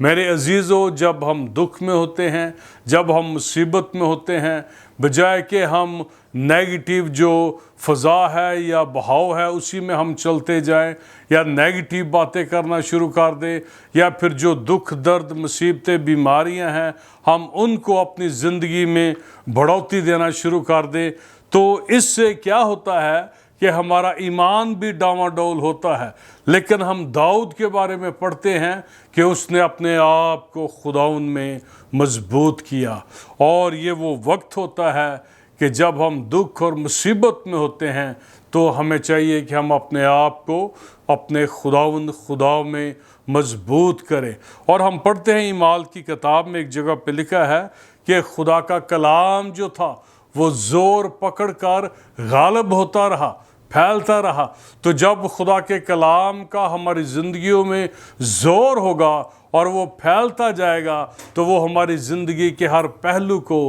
میرے عزیزو، جب ہم دکھ میں ہوتے ہیں، جب ہم مصیبت میں ہوتے ہیں، بجائے کہ ہم نیگیٹیو جو فضا ہے یا بہاؤ ہے اسی میں ہم چلتے جائیں، یا نیگیٹیو باتیں کرنا شروع کر دیں، یا پھر جو دکھ درد مصیبتیں بیماریاں ہیں ہم ان کو اپنی زندگی میں بڑھوتی دینا شروع کر دیں، تو اس سے کیا ہوتا ہے کہ ہمارا ایمان بھی ڈاواڈول ہوتا ہے۔ لیکن ہم داؤد کے بارے میں پڑھتے ہیں کہ اس نے اپنے آپ کو خداوند میں مضبوط کیا، اور یہ وہ وقت ہوتا ہے کہ جب ہم دکھ اور مصیبت میں ہوتے ہیں تو ہمیں چاہیے کہ ہم اپنے آپ کو اپنے خداوند خدا میں مضبوط کریں۔ اور ہم پڑھتے ہیں اعمال کی کتاب میں ایک جگہ پہ لکھا ہے کہ خدا کا کلام جو تھا وہ زور پکڑ کر غالب ہوتا رہا، پھیلتا رہا۔ تو جب خدا کے کلام کا ہماری زندگیوں میں زور ہوگا اور وہ پھیلتا جائے گا تو وہ ہماری زندگی کے ہر پہلو کو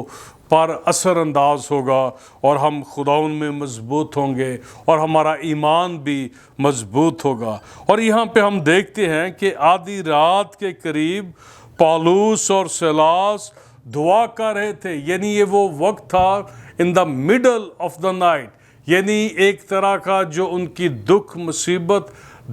پر اثر انداز ہوگا، اور ہم خداوند میں مضبوط ہوں گے اور ہمارا ایمان بھی مضبوط ہوگا۔ اور یہاں پہ ہم دیکھتے ہیں کہ آدھی رات کے قریب پالوس اور سیلاس دعا کر رہے تھے، یعنی یہ وہ وقت تھا in the middle of the night, یعنی ایک طرح کا جو ان کی دکھ مصیبت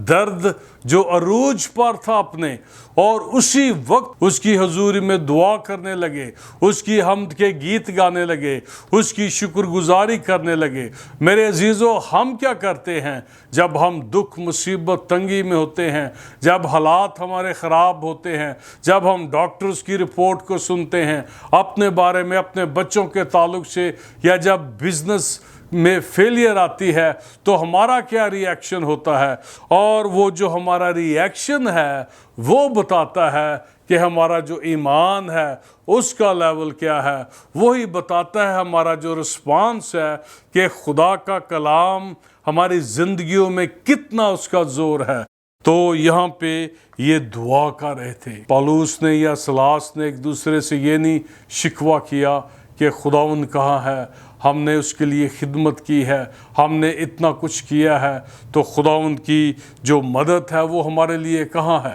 درد جو عروج پر تھا اپنے، اور اسی وقت اس کی حضوری میں دعا کرنے لگے، اس کی حمد کے گیت گانے لگے، اس کی شکر گزاری کرنے لگے۔ میرے عزیزو، ہم کیا کرتے ہیں جب ہم دکھ مصیبت تنگی میں ہوتے ہیں، جب حالات ہمارے خراب ہوتے ہیں، جب ہم ڈاکٹرز کی رپورٹ کو سنتے ہیں اپنے بارے میں، اپنے بچوں کے تعلق سے، یا جب بزنس میں فیلئر آتی ہے تو ہمارا کیا ری ایکشن ہوتا ہے؟ اور وہ جو ہمارا ری ایکشن ہے وہ بتاتا ہے کہ ہمارا جو ایمان ہے اس کا لیول کیا ہے، وہی بتاتا ہے ہمارا جو رسپانس ہے کہ خدا کا کلام ہماری زندگیوں میں کتنا اس کا زور ہے۔ تو یہاں پہ یہ دعا کر رہے تھے، پالوس نے یا سلاس نے ایک دوسرے سے یہ نہیں شکوہ کیا کہ خداوند کہاں ہے، ہم نے اس کے لیے خدمت کی ہے، ہم نے اتنا کچھ کیا ہے، تو خداوند کی جو مدد ہے وہ ہمارے لیے کہاں ہے۔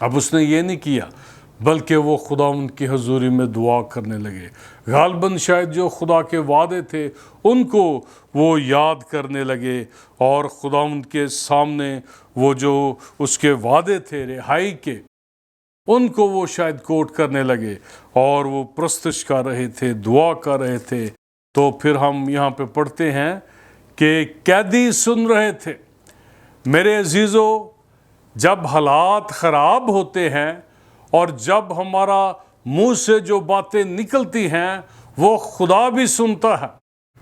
اب اس نے یہ نہیں کیا، بلکہ وہ خداوند کی حضوری میں دعا کرنے لگے۔ غالباً شاید جو خدا کے وعدے تھے ان کو وہ یاد کرنے لگے، اور خداوند کے سامنے وہ جو اس کے وعدے تھے رہائی کے، ان کو وہ شاید کوٹ کرنے لگے، اور وہ پرستش کر رہے تھے، دعا کر رہے تھے۔ تو پھر ہم یہاں پہ پڑھتے ہیں کہ قیدی سن رہے تھے۔ میرے عزیزو، جب حالات خراب ہوتے ہیں اور جب ہمارا منہ سے جو باتیں نکلتی ہیں وہ خدا بھی سنتا ہے،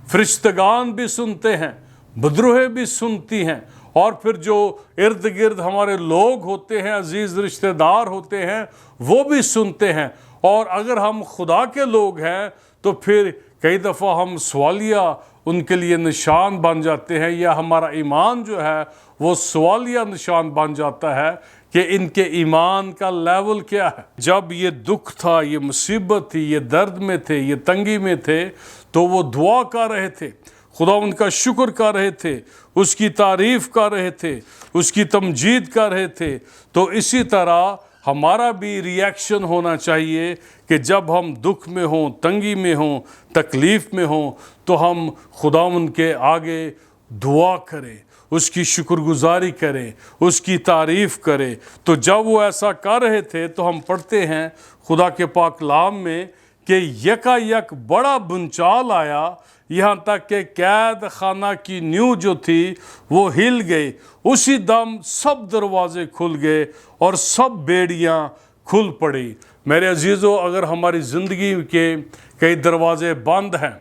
فرشتگان بھی سنتے ہیں، بدروہیں بھی سنتی ہیں، اور پھر جو ارد گرد ہمارے لوگ ہوتے ہیں، عزیز رشتہ دار ہوتے ہیں، وہ بھی سنتے ہیں۔ اور اگر ہم خدا کے لوگ ہیں تو پھر کئی دفعہ ہم سوالیہ ان کے لیے نشان بن جاتے ہیں، یا ہمارا ایمان جو ہے وہ سوالیہ نشان بن جاتا ہے کہ ان کے ایمان کا لیول کیا ہے۔ جب یہ دکھ تھا، یہ مصیبت تھی، یہ درد میں تھے، یہ تنگی میں تھے، تو وہ دعا کر رہے تھے، خدا ان کا شکر کر رہے تھے، اس کی تعریف کر رہے تھے، اس کی تمجید کر رہے تھے۔ تو اسی طرح ہمارا بھی ری ایکشن ہونا چاہیے کہ جب ہم دکھ میں ہوں، تنگی میں ہوں، تکلیف میں ہوں، تو ہم خداوند کے آگے دعا کریں، اس کی شکر گزاری کریں، اس کی تعریف کریں۔ تو جب وہ ایسا کر رہے تھے تو ہم پڑھتے ہیں خدا کے پاک کلام میں کہ یکا یک بڑا بنچال آیا، یہاں تک کہ قید خانہ کی نیو جو تھی وہ ہل گئی، اسی دم سب دروازے کھل گئے اور سب بیڑیاں کھل پڑی۔ میرے عزیزو، اگر ہماری زندگی کے کئی دروازے بند ہیں،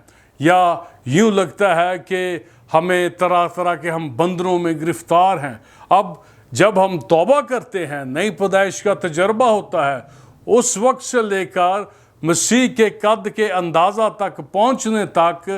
یا یوں لگتا ہے کہ ہمیں طرح طرح کے ہم بندروں میں گرفتار ہیں، اب جب ہم توبہ کرتے ہیں، نئی پیدائش کا تجربہ ہوتا ہے، اس وقت سے لے کر مسیح کے قد کے اندازہ تک پہنچنے تک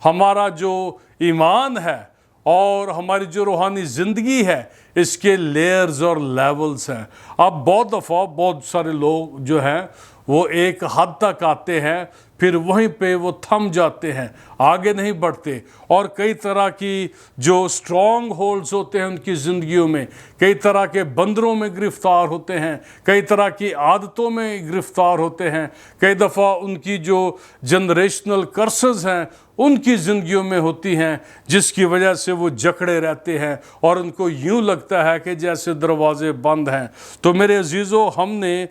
ہمارا جو ایمان ہے اور ہماری جو روحانی زندگی ہے، اس کے لیئرز اور لیولز ہیں۔ اب بہت دفعہ بہت سارے لوگ جو ہیں وہ ایک حد تک آتے ہیں، پھر وہیں پہ وہ تھم جاتے ہیں، آگے نہیں بڑھتے، اور کئی طرح کی جو سٹرونگ ہولڈز ہوتے ہیں ان کی زندگیوں میں، کئی طرح کے بندروں میں گرفتار ہوتے ہیں، کئی طرح کی عادتوں میں گرفتار ہوتے ہیں، کئی دفعہ ان کی جو جنریشنل کرسز ہیں ان کی زندگیوں میں ہوتی ہیں، جس کی وجہ سے وہ جکڑے رہتے ہیں اور ان کو یوں لگتا ہے کہ جیسے دروازے بند ہیں۔ تو میرے عزیزو، ہم نے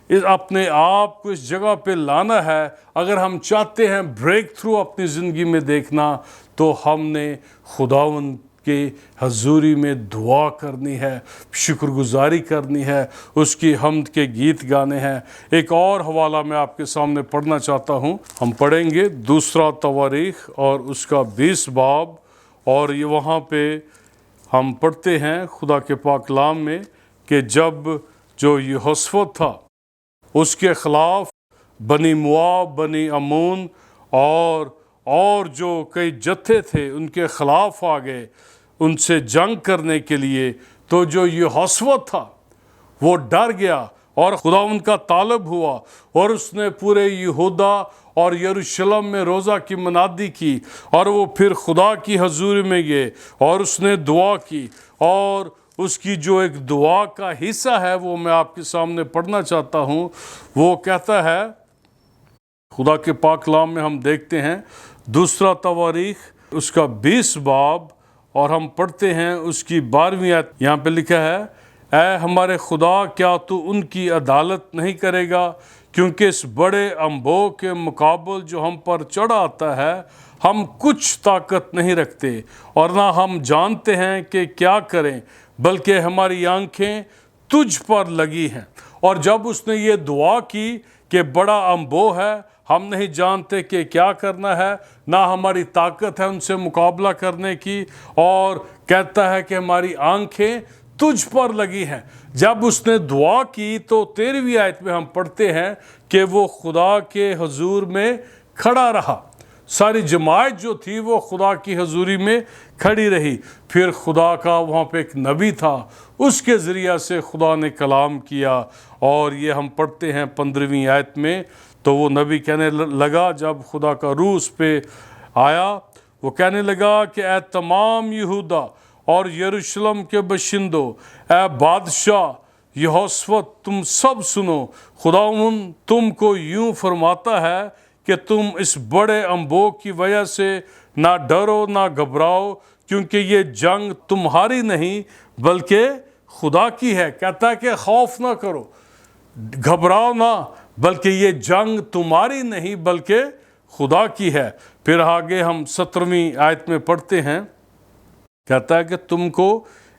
اپنے آپ کو اس جگہ پہ لانا ہے۔ اگر ہم چاہتے ہیں بریک تھرو اپنی زندگی میں دیکھنا، تو ہم نے خداوند کے حضوری میں دعا کرنی ہے، شکر گزاری کرنی ہے، اس کی حمد کے گیت گانے ہیں۔ ایک اور حوالہ میں آپ کے سامنے پڑھنا چاہتا ہوں، ہم پڑھیں گے دوسرا تواریخ اور اس کا 20 باب، اور یہ وہاں پہ ہم پڑھتے ہیں خدا کے پاک کلام میں کہ جب جو یہوشافط تھا اس کے خلاف بنی مواب، بنی امون اور جو کئی جتھے تھے ان کے خلاف آ گئے ان سے جنگ کرنے کے لیے، تو جو یہوشافط تھا وہ ڈر گیا اور خداوند کا طالب ہوا، اور اس نے پورے یہودا اور یروشلم میں روزہ کی منادی کی، اور وہ پھر خدا کی حضور میں گئے اور اس نے دعا کی، اور اس کی جو ایک دعا کا حصہ ہے وہ میں آپ کے سامنے پڑھنا چاہتا ہوں۔ وہ کہتا ہے، خدا کے پاک کلام میں ہم دیکھتے ہیں دوسرا تواریخ اس کا 20 باب، اور ہم پڑھتے ہیں اس کی 12ویں آیت۔ یہاں پہ لکھا ہے، اے ہمارے خدا، کیا تو ان کی عدالت نہیں کرے گا؟ کیونکہ اس بڑے انبوہ کے مقابل جو ہم پر چڑھا آتا ہے، ہم کچھ طاقت نہیں رکھتے اور نہ ہم جانتے ہیں کہ کیا کریں، بلکہ ہماری آنکھیں تجھ پر لگی ہیں۔ اور جب اس نے یہ دعا کی کہ بڑا انبوہ ہے، ہم نہیں جانتے کہ کیا کرنا ہے، نہ ہماری طاقت ہے ان سے مقابلہ کرنے کی، اور کہتا ہے کہ ہماری آنکھیں تجھ پر لگی ہیں۔ جب اس نے دعا کی تو 13ویں آیت میں ہم پڑھتے ہیں کہ وہ خدا کے حضور میں کھڑا رہا۔ ساری جماعت جو تھی وہ خدا کی حضوری میں کھڑی رہی۔ پھر خدا کا وہاں پہ ایک نبی تھا، اس کے ذریعہ سے خدا نے کلام کیا، اور یہ ہم پڑھتے ہیں 15ویں آیت میں۔ تو وہ نبی کہنے لگا، جب خدا کا روح اس پہ آیا، وہ کہنے لگا کہ اے تمام یہودا اور یروشلم کے باشندوں، اے بادشاہ یہوشافط، تم سب سنو، خداوند تم کو یوں فرماتا ہے کہ تم اس بڑے انبوہ کی وجہ سے نہ ڈرو نہ گھبراؤ، کیونکہ یہ جنگ تمہاری نہیں بلکہ خدا کی ہے۔ کہتا ہے کہ خوف نہ کرو، گھبراؤ نہ، بلکہ یہ جنگ تمہاری نہیں بلکہ خدا کی ہے۔ پھر آگے ہم 17ویں آیت میں پڑھتے ہیں، کہتا ہے کہ تم کو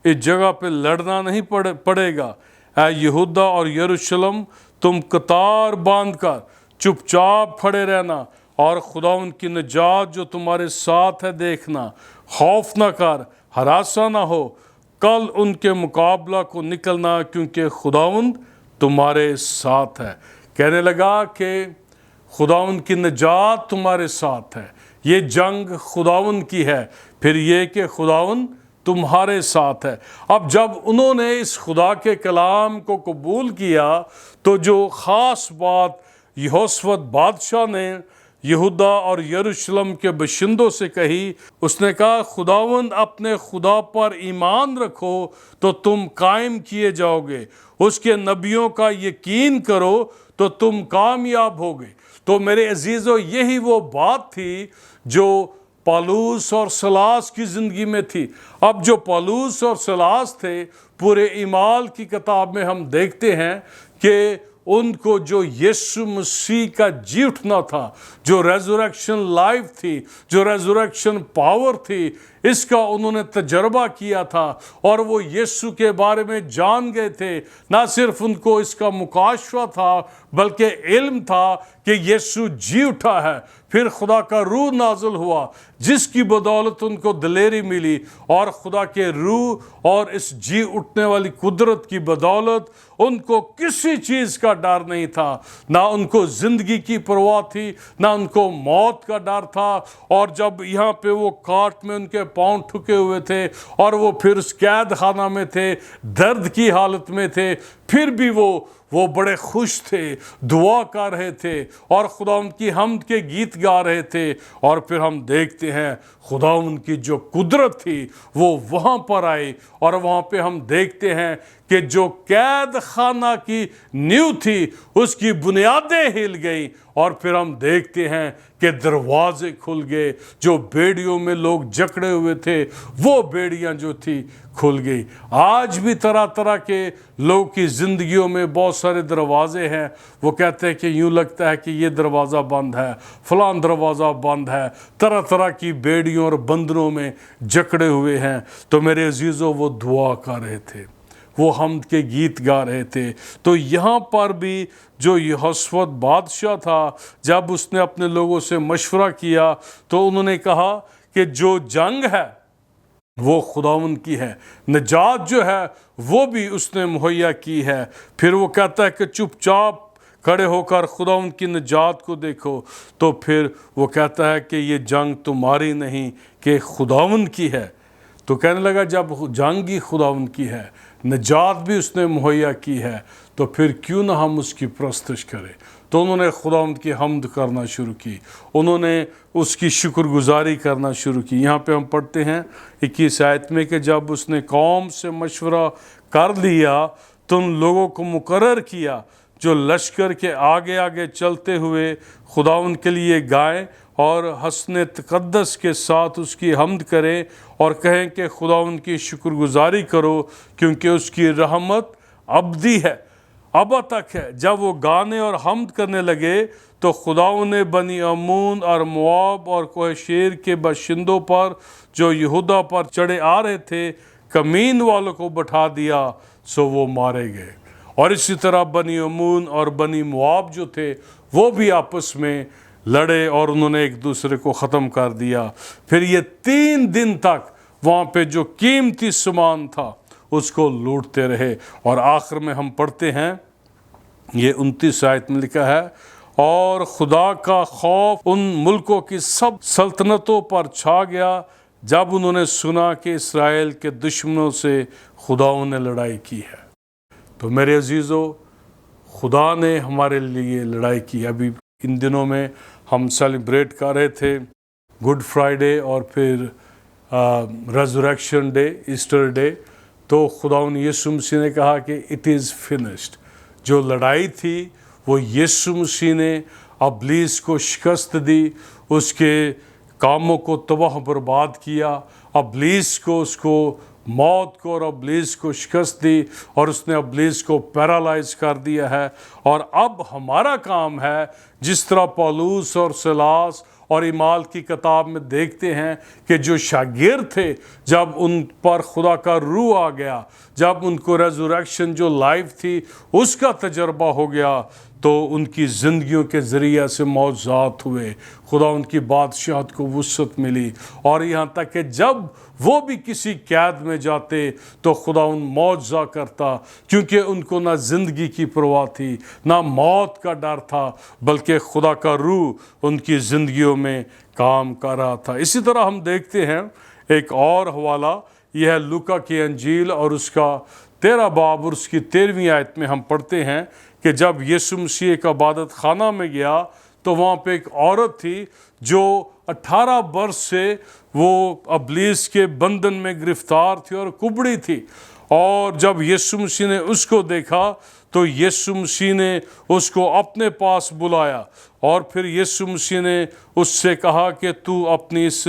اس جگہ پہ لڑنا نہیں پڑے گا، اے یہودا اور یروشلم، تم قطار باندھ کر چپ چاپ کھڑے رہنا اور خداوند کی نجات جو تمہارے ساتھ ہے دیکھنا، خوف نہ کر، ہراساں نہ ہو، کل ان کے مقابلہ کو نکلنا، کیونکہ خداوند تمہارے ساتھ ہے۔ کہنے لگا کہ خداوند کی نجات تمہارے ساتھ ہے، یہ جنگ خداوند کی ہے، پھر یہ کہ خداوند تمہارے ساتھ ہے۔ اب جب انہوں نے اس خدا کے کلام کو قبول کیا، تو جو خاص بات یہوشافط بادشاہ نے یہودا اور یروشلم کے باشندوں سے کہی، اس نے کہا، خداوند اپنے خدا پر ایمان رکھو تو تم قائم کیے جاؤ گے، اس کے نبیوں کا یقین کرو تو تم کامیاب ہوگے۔ تو میرے عزیزو، یہی وہ بات تھی جو پالوس اور سلاس کی زندگی میں تھی۔ اب جو پالوس اور سلاس تھے، پورے اعمال کی کتاب میں ہم دیکھتے ہیں کہ ان کو جو یسوع مسیح کا جی اٹھنا تھا، جو ریزوریکشن لائف تھی، جو ریزوریکشن پاور تھی، اس کا انہوں نے تجربہ کیا تھا، اور وہ یسوع کے بارے میں جان گئے تھے۔ نہ صرف ان کو اس کا مکاشفہ تھا بلکہ علم تھا کہ یسوع جی اٹھا ہے۔ پھر خدا کا روح نازل ہوا، جس کی بدولت ان کو دلیری ملی، اور خدا کے روح اور اس جی اٹھنے والی قدرت کی بدولت ان کو کسی چیز کا ڈر نہیں تھا، نہ ان کو زندگی کی پرواہ تھی، نہ ان کو موت کا ڈر تھا۔ اور جب یہاں پہ وہ کاٹ میں ان کے پاؤں ٹھکے ہوئے تھے، اور وہ پھر اس قید خانہ میں تھے، درد کی حالت میں تھے، پھر بھی وہ وہ بڑے خوش تھے، دعا کر رہے تھے اور خداوند کی حمد کے گیت گا رہے تھے۔ اور پھر ہم دیکھتے ہیں خداوند کی جو قدرت تھی وہ وہاں پر آئی، اور وہاں پہ ہم دیکھتے ہیں کہ جو قید خانہ کی نیو تھی اس کی بنیادیں ہل گئی، اور پھر ہم دیکھتے ہیں کہ دروازے کھل گئے، جو بیڑیوں میں لوگ جکڑے ہوئے تھے وہ بیڑیاں جو تھی کھل گئی۔ آج بھی طرح طرح کے لوگوں کی زندگیوں میں بہت سارے دروازے ہیں، وہ کہتے ہیں کہ یوں لگتا ہے کہ یہ دروازہ بند ہے، فلاں دروازہ بند ہے، طرح طرح کی بیڑیوں اور بندنوں میں جکڑے ہوئے ہیں۔ تو میرے عزیزوں، وہ دعا کر رہے تھے، وہ حمد کے گیت گا رہے تھے۔ تو یہاں پر بھی جو یہوشافط بادشاہ تھا، جب اس نے اپنے لوگوں سے مشورہ کیا تو انہوں نے کہا کہ جو جنگ ہے وہ خداوند کی ہے، نجات جو ہے وہ بھی اس نے مہیا کی ہے۔ پھر وہ کہتا ہے کہ چپ چاپ کھڑے ہو کر خداوند کی نجات کو دیکھو۔ تو پھر وہ کہتا ہے کہ یہ جنگ تمہاری نہیں کہ خداوند کی ہے۔ تو کہنے لگا جب جنگ ہی خداوند کی ہے، نجات بھی اس نے مہیا کی ہے، تو پھر کیوں نہ ہم اس کی پرستش کریں۔ تو انہوں نے خداوند کی حمد کرنا شروع کی، انہوں نے اس کی شکر گزاری کرنا شروع کی۔ یہاں پہ ہم پڑھتے ہیں 21 آیت میں کہ جب اس نے قوم سے مشورہ کر لیا تو ان لوگوں کو مقرر کیا جو لشکر کے آگے آگے چلتے ہوئے خداوند کے لیے گائیں اور حسن تقدس کے ساتھ اس کی حمد کریں اور کہیں کہ خداوند کی شکر گزاری کرو، کیونکہ اس کی رحمت ابدی ہے، ابد تک ہے۔ جب وہ گانے اور حمد کرنے لگے تو خداوند نے بنی عمون اور مواب اور کوہ شیر کے باشندوں پر جو یہودا پر چڑھے آ رہے تھے کمین والوں کو بٹھا دیا، سو وہ مارے گئے۔ اور اسی طرح بنی عمون اور بنی مواب جو تھے وہ بھی آپس میں لڑے اور انہوں نے ایک دوسرے کو ختم کر دیا۔ پھر یہ 3 دن تک وہاں پہ جو قیمتی سامان تھا اس کو لوٹتے رہے، اور آخر میں ہم پڑھتے ہیں یہ 29 آیت میں لکھا ہے، اور خدا کا خوف ان ملکوں کی سب سلطنتوں پر چھا گیا جب انہوں نے سنا کہ اسرائیل کے دشمنوں سے خداوند نے لڑائی کی ہے۔ تو میرے عزیزو، خدا نے ہمارے لیے لڑائی کی۔ ابھی ان دنوں میں ہم سیلیبریٹ کر رہے تھے گڈ فرائیڈے اور پھر ریزوریکشن ڈے، ایسٹر ڈے۔ تو خداوند یسوع مسیح نے کہا کہ اٹ از فنشڈ۔ جو لڑائی تھی وہ یسوع مسیح نے ابلیس کو شکست دی، اس کے کاموں کو تباہ برباد کیا، ابلیس کو، اس کو موت کو اور ابلیس کو شکست دی، اور اس نے ابلیس کو پیرالائز کر دیا ہے۔ اور اب ہمارا کام ہے، جس طرح پولس اور سلاس اور اعمال کی کتاب میں دیکھتے ہیں کہ جو شاگرد تھے، جب ان پر خدا کا روح آ گیا، جب ان کو ریزوریکشن جو لائف تھی اس کا تجربہ ہو گیا، تو ان کی زندگیوں کے ذریعے سے معجزات ہوئے، خدا ان کی بادشاہت کو وسعت ملی، اور یہاں تک کہ جب وہ بھی کسی قید میں جاتے تو خدا ان معجزہ کرتا، کیونکہ ان کو نہ زندگی کی پرواہ تھی، نہ موت کا ڈر تھا، بلکہ خدا کا روح ان کی زندگیوں میں کام کر رہا تھا۔ اسی طرح ہم دیکھتے ہیں ایک اور حوالہ، یہ ہے لوکا کی انجیل اور اس کا 13 باب اور اس کی 13ویں آیت میں ہم پڑھتے ہیں کہ جب یسوع مسیح ایک عبادت خانہ میں گیا تو وہاں پہ ایک عورت تھی جو 18 برس سے وہ ابلیس کے بندھن میں گرفتار تھی اور کبڑی تھی، اور جب یسوع مسیح نے اس کو دیکھا تو یسوع مسیح نے اس کو اپنے پاس بلایا، اور پھر یسوع مسیح نے اس سے کہا کہ تو اپنی اس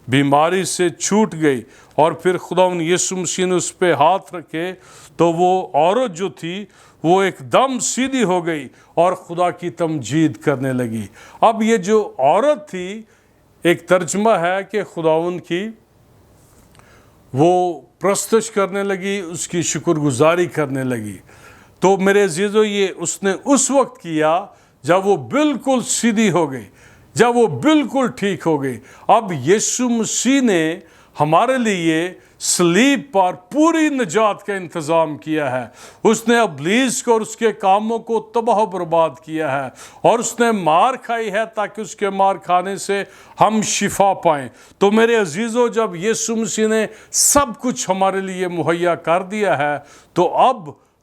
بیماری سے چھوٹ گئی، اور پھر خداوند یسوع مسیح نے اس پہ ہاتھ رکھے تو وہ عورت جو تھی وہ ایک دم سیدھی ہو گئی اور خدا کی تمجید کرنے لگی۔ اب یہ جو عورت تھی، ایک ترجمہ ہے کہ خداوند کی وہ پرستش کرنے لگی، اس کی شکر گزاری کرنے لگی۔ تو میرے عزیزو، یہ اس نے اس وقت کیا جب وہ بالکل سیدھی ہو گئی، جب وہ بالکل ٹھیک ہو گئی۔ اب یسوع مسیح نے ہمارے لیے صلیب پر پوری نجات کا انتظام کیا ہے۔ اس نے ابلیس کو اور اس کے کاموں کو تباہ و برباد کیا ہے، اور اس نے مار کھائی ہے تاکہ اس کے مار کھانے سے ہم شفا پائیں۔ تو میرے عزیزو، جب یسوع مسیح نے سب کچھ ہمارے لیے مہیا کر دیا ہے تو اب